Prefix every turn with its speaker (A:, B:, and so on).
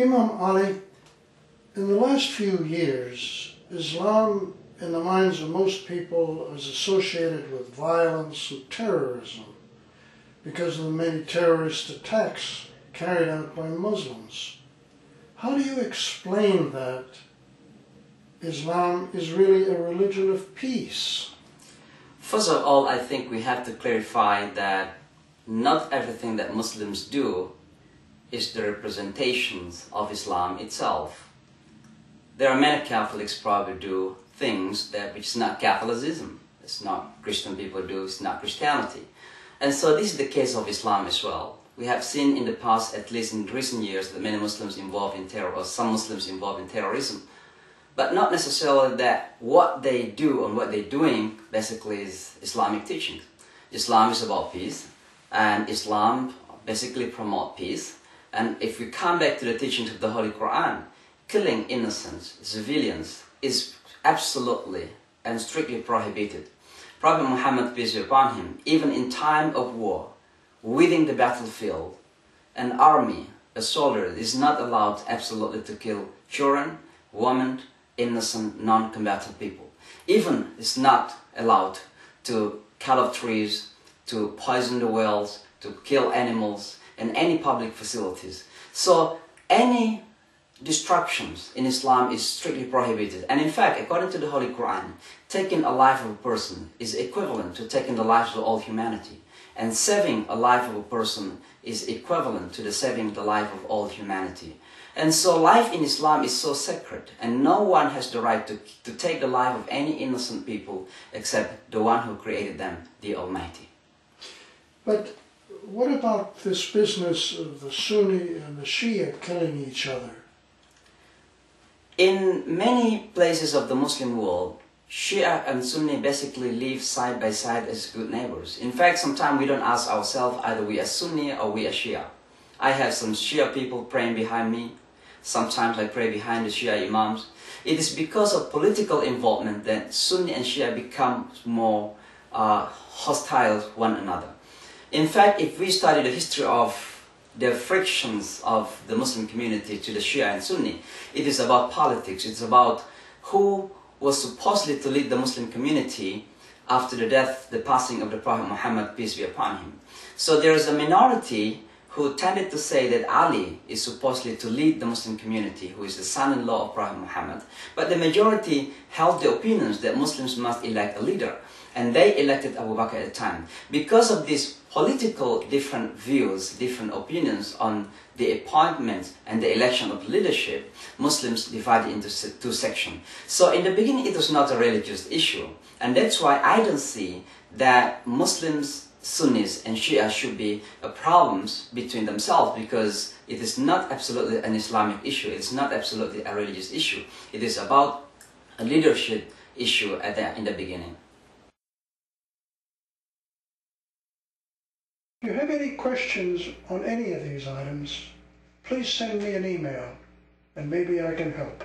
A: Imam Ali, in the last few years, Islam, in the minds of most people, is associated with violence and terrorism because of the many terrorist attacks carried out by Muslims. How do you explain that Islam is really a religion of peace?
B: First of all, I think we have to clarify that not everything that Muslims do is the representations of Islam itself. There are many Catholics probably do things which is not Catholicism. It's not Christian people do, it's not Christianity. And so this is the case of Islam as well. We have seen in the past, at least in recent years, that many Muslims involved in terror, or some Muslims involved in terrorism. But not necessarily that what they do and what they're doing basically is Islamic teachings. Islam is about peace, and Islam basically promotes peace. And if we come back to the teachings of the Holy Quran, killing innocents, civilians, is absolutely and strictly prohibited. Prophet Muhammad, peace be upon him, even in time of war, within the battlefield, an army, a soldier, is not allowed absolutely to kill children, women, innocent, non-combatant people. Even it's not allowed to cut off trees, to poison the wells, to kill animals, and any public facilities. So any destructions in Islam is strictly prohibited. And in fact, according to the Holy Quran, taking a life of a person is equivalent to taking the lives of all humanity. And saving a life of a person is equivalent to saving the life of all humanity. And so life in Islam is so sacred, and no one has the right to take the life of any innocent people except the one who created them, the Almighty.
A: But what about this business of the Sunni and the Shia killing each other?
B: In many places of the Muslim world, Shia and Sunni basically live side by side as good neighbors. In fact, sometimes we don't ask ourselves either we are Sunni or we are Shia. I have some Shia people praying behind me. Sometimes I pray behind the Shia Imams. It is because of political involvement that Sunni and Shia become more hostile to one another. In fact, if we study the history of the frictions of the Muslim community to the Shia and Sunni, it is about politics. It's about who was supposedly to lead the Muslim community after the passing of the Prophet Muhammad, peace be upon him. So there is a minority who tended to say that Ali is supposedly to lead the Muslim community, who is the son-in-law of Prophet Muhammad. But the majority held the opinions that Muslims must elect a leader. And they elected Abu Bakr at the time. Because of these political different views, different opinions on the appointment and the election of leadership, Muslims divided into two sections. So in the beginning it was not a religious issue. And that's why I don't see that Muslims, Sunnis and Shia should be problems between themselves, because it is not absolutely an Islamic issue. It is not absolutely a religious issue. It is about a leadership issue in the beginning.
A: If you have any questions on any of these items, please send me an email and maybe I can help.